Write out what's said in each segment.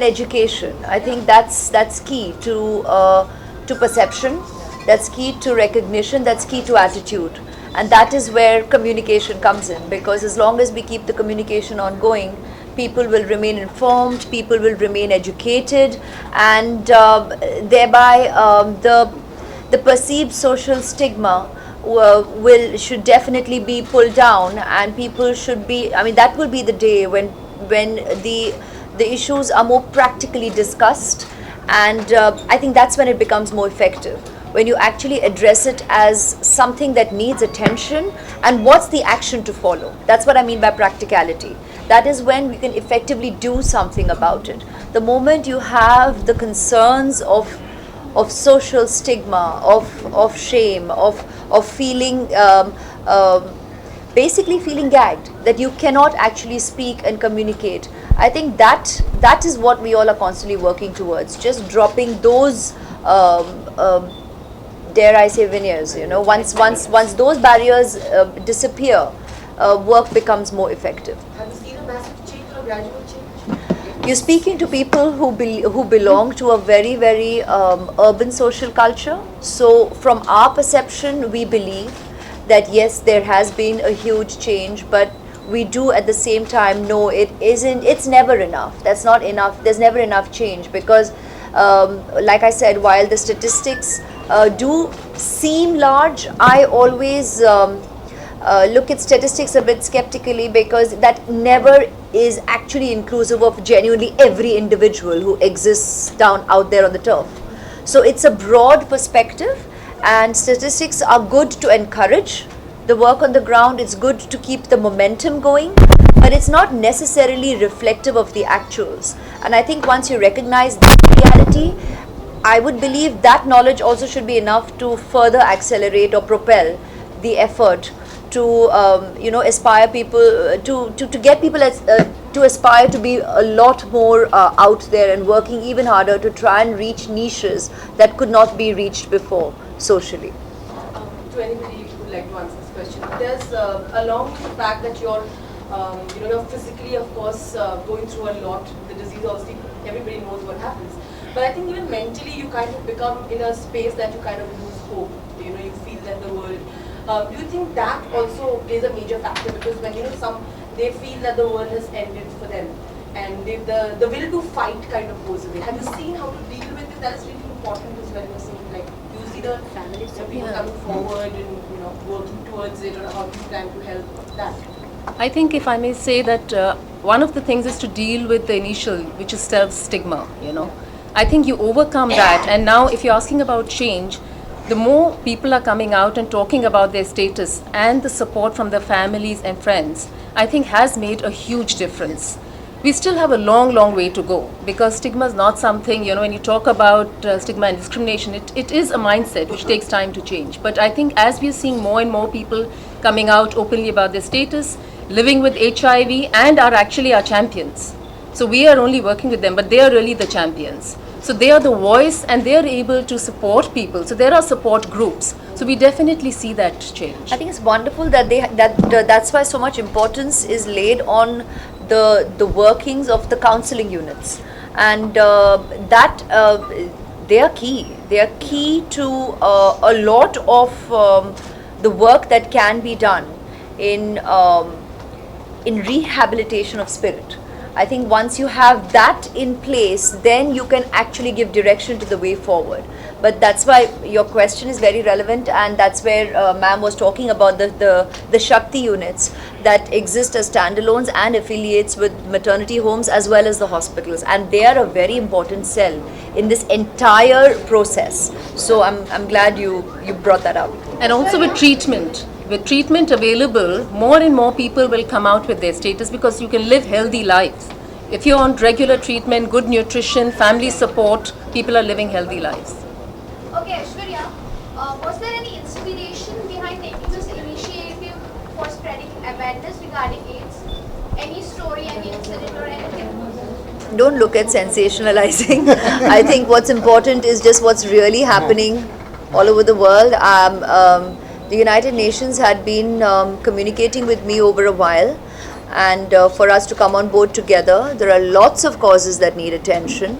and education. I think that's key to perception, that's key to recognition, that's key to attitude, and that is where communication comes in. Because as long as we keep the communication ongoing, people will remain informed, people will remain educated, and thereby the perceived social stigma should definitely be pulled down, and people should be, I mean, that will be the day when the issues are more practically discussed, and I think that's when it becomes more effective, when you actually address it as something that needs attention and what's the action to follow. That's what I mean by practicality. That is when we can effectively do something about it. The moment you have the concerns of social stigma, of shame, of feeling basically feeling gagged, that you cannot actually speak and communicate, I think that is what we all are constantly working towards, just dropping those dare I say veneers. Once those barriers disappear, work becomes more effective. Have you seen a massive change or gradual change? You're speaking to people who belong to a very, very urban social culture. So from our perception, we believe that yes, there has been a huge change, but we do at the same time know it's never enough. That's not enough. There's never enough change, because like I said, while the statistics do seem large, I always look at statistics a bit skeptically, because that never is actually inclusive of genuinely every individual who exists out there on the turf. So it's a broad perspective, and statistics are good to encourage the work on the ground. It's good to keep the momentum going, but it's not necessarily reflective of the actuals. And I think once you recognize that reality, I would believe that knowledge also should be enough to further accelerate or propel the effort to aspire people to get people to aspire to be a lot more out there and working even harder to try and reach niches that could not be reached before socially. To anybody who would like to answer this question, there's along with the fact that you're physically, of course, going through a lot. The disease, obviously, everybody knows what happens. But I think even mentally, you kind of become in a space that you kind of lose hope. You feel that the world. Do you think that also plays a major factor? Because when they feel that the world has ended for them, and the will to fight kind of goes away. Have you seen how to deal with it? That is really important as well. You're saying, like, you see the families of people coming forward and working towards it, or how do you plan to help that? I think, if I may say, that one of the things is to deal with the initial, which is self-stigma. I think you overcome that, and now if you're asking about change, the more people are coming out and talking about their status, and the support from their families and friends, I think has made a huge difference. We still have a long, long way to go, because stigma is not something, when you talk about stigma and discrimination, it is a mindset which takes time to change. But I think as we're seeing more and more people coming out openly about their status, living with HIV, and are actually our champions. So we are only working with them, but they are really the champions. So they are the voice, and they are able to support people. So there are support groups. So we definitely see that change. I think it's wonderful that that's why so much importance is laid on the workings of the counseling units, and they are key. They are key to a lot of the work that can be done in rehabilitation of spirit. I think once you have that in place, then you can actually give direction to the way forward. But that's why your question is very relevant, and that's where ma'am was talking about the Shakti units that exist as standalones and affiliates with maternity homes as well as the hospitals, and they are a very important cell in this entire process. So I'm glad you brought that up. And also with treatment. With treatment available, more and more people will come out with their status, because you can live healthy lives. If you're on regular treatment, good nutrition, family support, people are living healthy lives. Okay, Aishwarya, was there any inspiration behind taking this initiative for spreading awareness regarding AIDS? Any story, any incident or anything? Don't look at sensationalizing. I think what's important is just what's really happening all over the world. The United Nations had been communicating with me over a while, and for us to come on board together. There are lots of causes that need attention.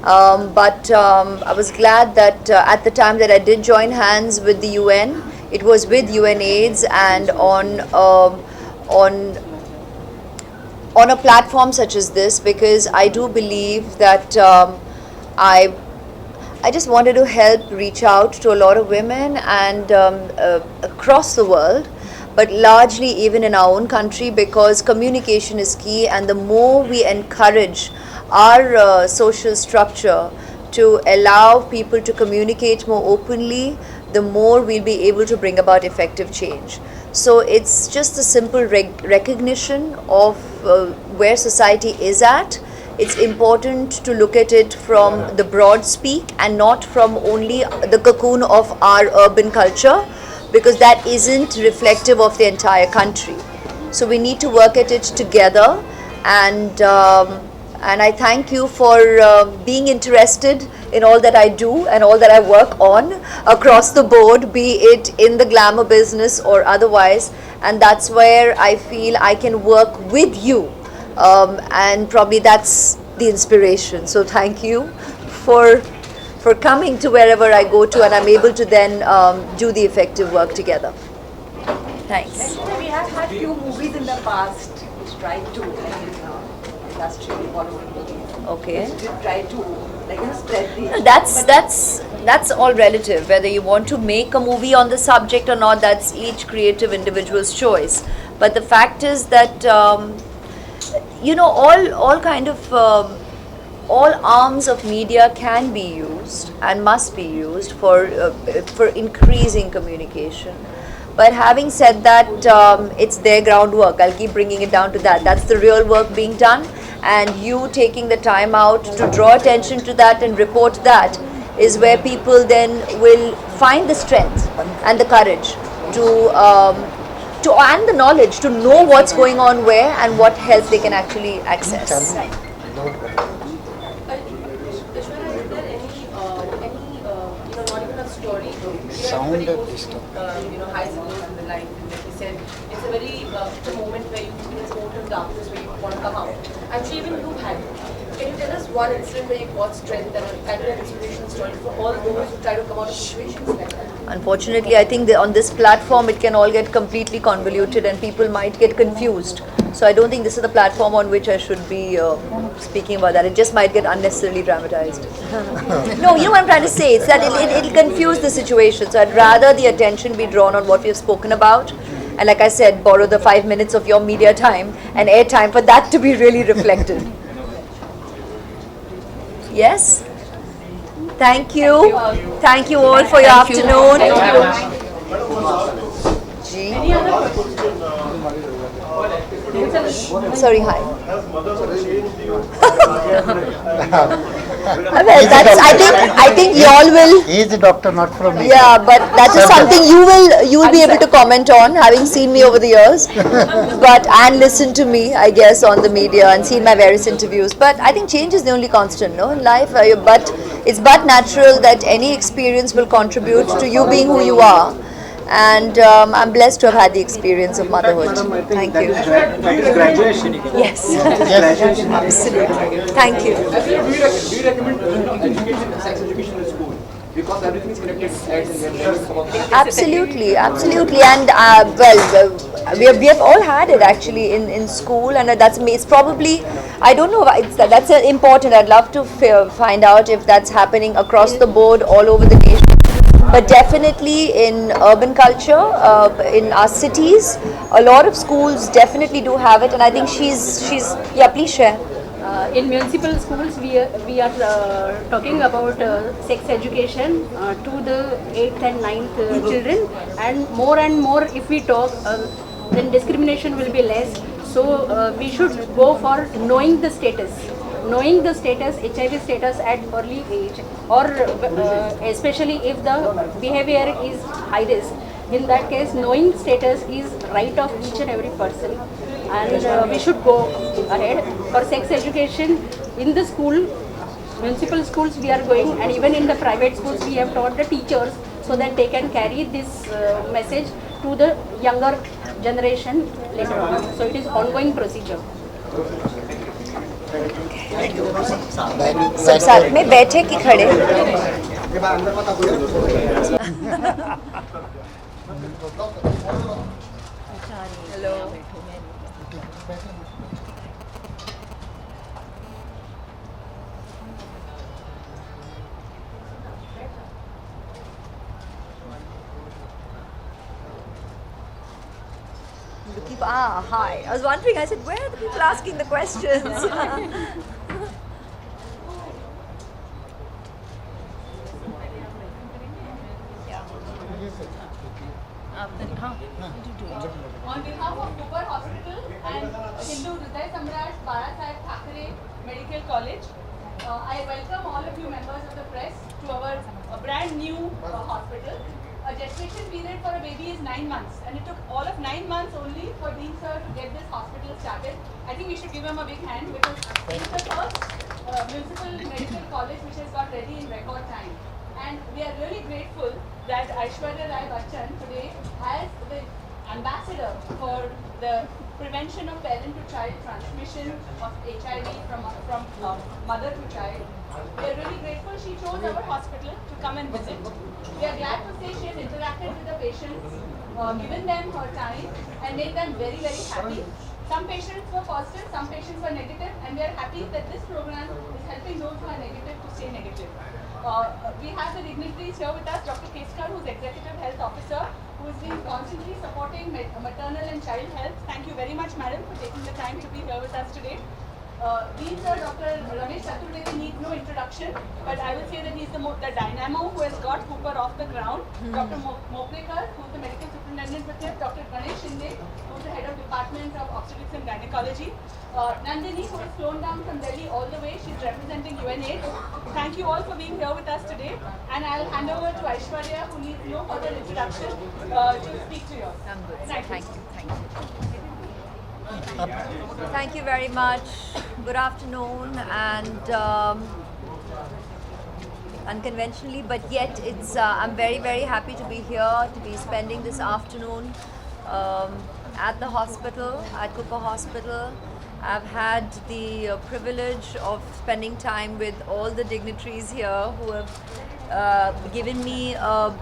But I was glad that at the time that I did join hands with the UN, it was with UNAIDS and on a platform such as this, because I do believe that I just wanted to help reach out to a lot of women and across the world, but largely even in our own country, because communication is key, and the more we encourage our social structure to allow people to communicate more openly, the more we'll be able to bring about effective change. So it's just a simple recognition of where society is at. It's important to look at it from the broad speak and not from only the cocoon of our urban culture, because that isn't reflective of the entire country. So we need to work at it together, and I thank you for being interested in all that I do and all that I work on across the board, be it in the glamour business or otherwise. And that's where I feel I can work with you, and probably that's the inspiration. So thank you for coming to wherever I go to, and I'm able to then do the effective work together. Thanks. Actually, we have had few movies in the past which tried to industry Bollywood movies. Okay. Which did try to spread the. No, that's all relative. Whether you want to make a movie on the subject or not, that's each creative individual's choice. But the fact is that all kind of all arms of media can be used and must be used for increasing communication. But having said that, it's their groundwork. I'll keep bringing it down to that. That's the real work being done, and you taking the time out to draw attention to that and report that is where people then will find the strength and the courage to and the knowledge to know what's going on where and what help they can actually access. Ishwara, is there any not even a story? Sound Everybody is goes through, highs and lows in the life. And like you said, it's a very it's a moment where you feel it's total darkness where you want to come out. I'm sure even you've had it. Can you tell us one incident where you got strength and an inspirational story for all those who try to come out of situations like that? Unfortunately, I think that on this platform it can all get completely convoluted and people might get confused. So I don't think this is the platform on which I should be speaking about that. It just might get unnecessarily dramatized. No, you know what I'm trying to say? It's that it'll confuse the situation. So I'd rather the attention be drawn on what we've spoken about. And like I said, borrow the 5 minutes of your media time and air time for that to be really reflected. Yes? Thank you. Thank you all for your afternoon. Ji. Sorry, hi. I think y'all will. He is the doctor, not from me. Yeah, but that is something you will be able to comment on, having seen me over the years, and listen to me, I guess, on the media and seen my various interviews. But I think change is the only constant, no, in life. But it's but natural that any experience will contribute to you being who you are. And I'm blessed to have had the experience of motherhood. Thank you. Graduation. Yes. Absolutely. Thank you. Do you recommend education, sex education in school? Because everything is connected to sex and Absolutely, absolutely. And we have all had it actually in school, and it's probably, I don't know, that's important. I'd love to find out if that's happening across the board all over the nation. But definitely in urban culture, in our cities, a lot of schools definitely do have it, and I think yeah, please share. In municipal schools, we are talking about sex education to the 8th and 9th children, and more if we talk, then discrimination will be less. So we should go for knowing the status, HIV status at early age, or especially if the behavior is high risk. In that case, knowing status is right of each and every person, and we should go ahead for sex education in the school. Municipal schools we are going, and even in the private schools we have taught the teachers so that they can carry this message to the younger generation later on. So it is ongoing procedure. सब साथ में बैठे कि खड़े? Hello. Hi. I was wondering, I said, where are the people asking the questions? On behalf of Cooper Hospital and Hindu Hriday Samrat Barasaheb Thackeray Medical College, I welcome all of you members of the press to our brand new hospital. A gestation period for a baby is 9 months, and it took all of 9 months only for Dean Sir to get this hospital started. I think we should give him a big hand because it's the first municipal medical college which has got ready in record time. And we are really grateful that Aishwarya Rai Bachchan today as the ambassador for the prevention of parent-to-child transmission of HIV from mother to child. We are really grateful she chose our hospital to come and visit. We are glad to say she has interacted with the patients, given them her time and made them very, very happy. Some patients were positive, some patients were negative, and we are happy that this program is helping those who are negative to stay negative. We have the dignitaries here with us, Dr. Keskar, who is Executive Health Officer, who has been constantly supporting maternal and child health. Thank you very much, madam, for taking the time to be here with us today. Dean Sir, Dr. Ramesh Chaturvedi needs no introduction, but I will say that he's the dynamo who has got Cooper off the ground. Dr. Mokrekar, who is the medical superintendent with him, Dr. Ganesh Shinde, who is the head of Department of Obstetrics and Gynecology. Nandini, who has flown down from Delhi all the way, she's representing UNAIDS. Thank you all for being here with us today, and I'll hand over to Aishwarya, who needs no further introduction, to speak to you. I'm good. Thank you. Thank you. Thank you very much. Good afternoon, and unconventionally, but yet it's. I'm very, very happy to be here, to be spending this afternoon at the hospital, at Cooper Hospital. I've had the privilege of spending time with all the dignitaries here who have given me a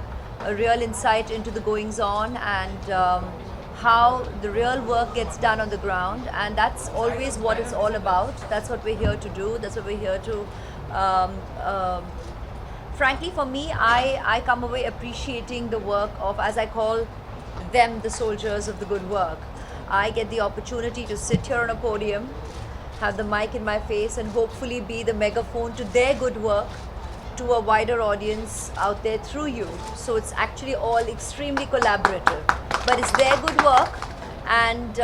real insight into the goings on and how the real work gets done on the ground, and that's always what it's all about. That's what we're here to do. That's what we're here to. Frankly, for me, I come away appreciating the work of, as I call them, the soldiers of the good work. I get the opportunity to sit here on a podium, have the mic in my face, and hopefully be the megaphone to their good work to a wider audience out there through you. So it's actually all extremely collaborative, but it's their good work, and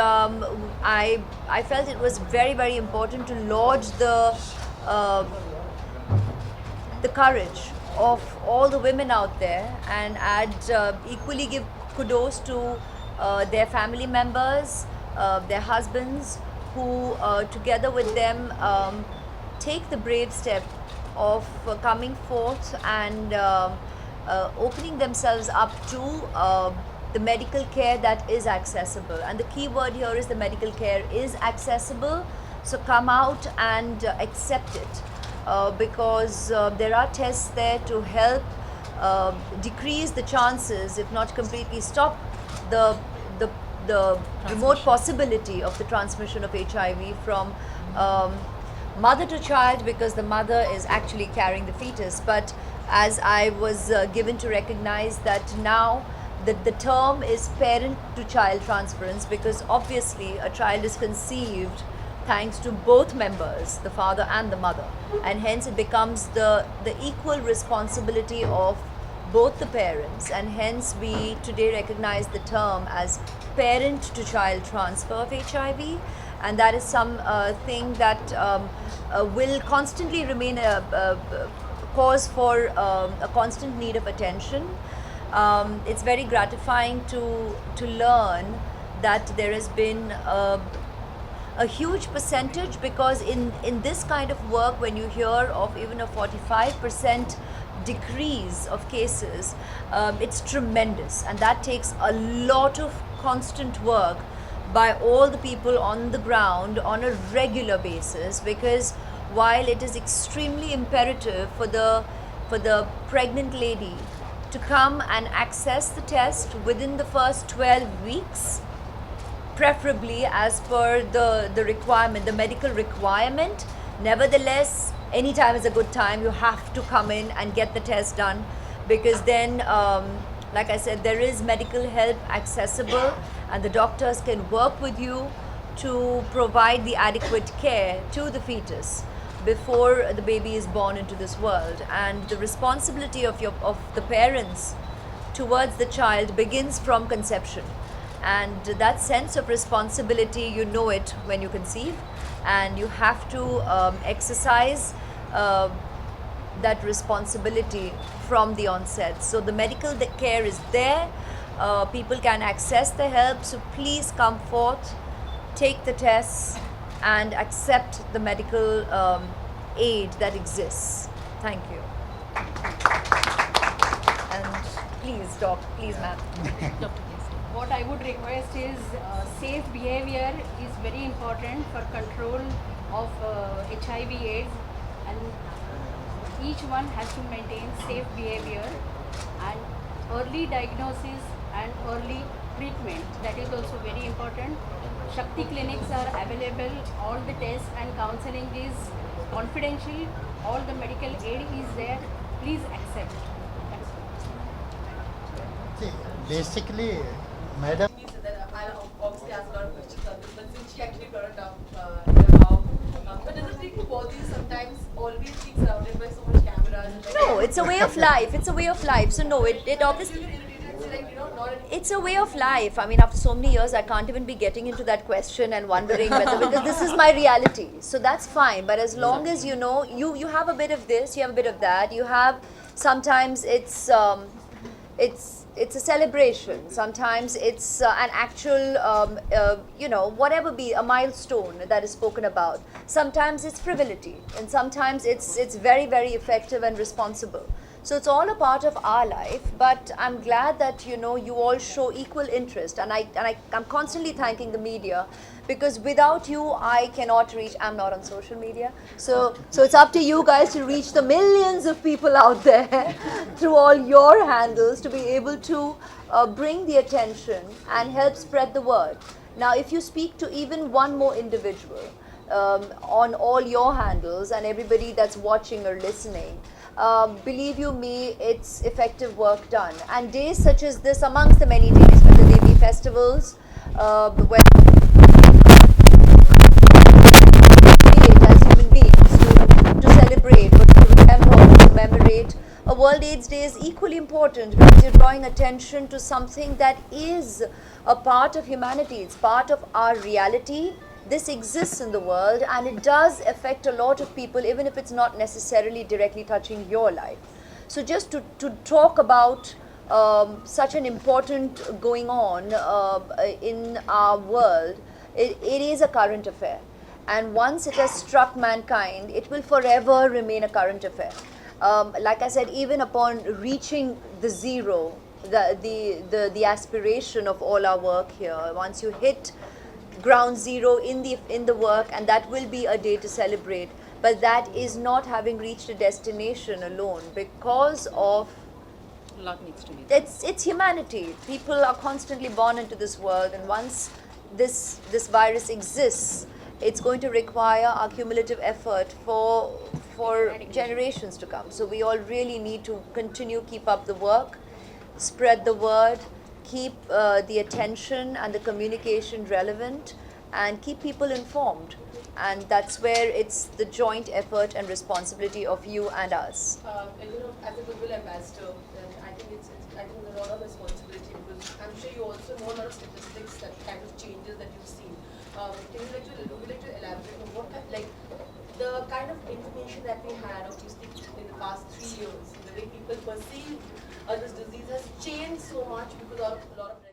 I felt it was very, very important to laud the courage of all the women out there, and I'd equally give kudos to their family members, their husbands, who together with them take the brave step of coming forth and opening themselves up to the medical care that is accessible. And the key word here is the medical care is accessible. So come out and accept it, because there are tests there to help decrease the chances, if not completely stop the remote possibility of the transmission of HIV from mother to child, because the mother is actually carrying the fetus. But as I was given to recognize that now that the term is parent to child transference, because obviously a child is conceived thanks to both members, the father and the mother, and hence it becomes the equal responsibility of both the parents, and hence we today recognize the term as parent to child transfer of HIV, and that is some thing that will constantly remain a cause for a constant need of attention. It's very gratifying to learn that there has been a huge percentage, because in this kind of work, when you hear of even a 45% decrease of cases, it's tremendous, and that takes a lot of constant work by all the people on the ground on a regular basis, because while it is extremely imperative for the pregnant lady to come and access the test within the first 12 weeks, preferably as per the requirement, the medical requirement. Nevertheless, any time is a good time. You have to come in and get the test done, because then, like I said, there is medical help accessible, and the doctors can work with you to provide the adequate care to the fetus before the baby is born into this world. And the responsibility of the parents towards the child begins from conception, and that sense of responsibility, you know it when you conceive, and you have to exercise that responsibility from the onset. So the medical care is there, people can access the help, so please come forth, take the tests and accept the medical aid that exists. Thank you. And please, doc, please, ma'am. Dr. Please. What I would request is safe behavior is very important for control of HIV/AIDS, and each one has to maintain safe behavior and early diagnosis and early treatment. That is also very important. Shakti clinics are available. All the tests and counseling is confidential. All the medical aid is there. Please accept. See, basically, madam, means that I'll obviously ask a lot of questions on this, but since she actually brought it up, but does it really bother you sometimes always being surrounded by so much cameras? And No, it's a way of life. It's a way of life. So no, it obviously. You get irritated and say, like, not an It's a way of life. I mean, after so many years, I can't even be getting into that question and wondering whether, because this is my reality. So that's fine. But as long as you know, you have a bit of this, you have a bit of that. You have, sometimes it's a celebration. Sometimes it's an actual, whatever be a milestone that is spoken about. Sometimes it's frivolity, and sometimes it's very, very effective and responsible. So it's all a part of our life, but I'm glad that you all show equal interest, and I'm constantly thanking the media, because without you I cannot reach. I'm not on social media, so it's up to you guys to reach the millions of people out there through all your handles to be able to bring the attention and help spread the word. Now, if you speak to even one more individual on all your handles and everybody that's watching or listening, believe you me, it's effective work done. And days such as this, amongst the many days, whether they be festivals, where create as human beings to celebrate, but to remember, to commemorate, a World AIDS Day is equally important, because you're drawing attention to something that is a part of humanity. It's part of our reality. This exists in the world, and it does affect a lot of people, even if it's not necessarily directly touching your life. So just to talk about such an important going on in our world, it is a current affair. And once it has struck mankind, it will forever remain a current affair. Like I said, even upon reaching the zero, the aspiration of all our work here, once you hit ground zero in the work, and that will be a day to celebrate, but that is not having reached a destination alone, because of A lot needs to be done. it's humanity. People are constantly born into this world, and once this virus exists, it's going to require our cumulative effort for generations to come. So we all really need to continue, keep up the work, spread the word, keep the attention and the communication relevant, and keep people informed. And that's where it's the joint effort and responsibility of you and us. as a goodwill ambassador, then I think it's there's a lot of responsibility, because I'm sure you also know a lot of statistics, that kind of changes that you've seen. Would you like to elaborate on what the kind of information that we had obviously in the past 3 years, the way people perceive this disease has changed so much because of a lot of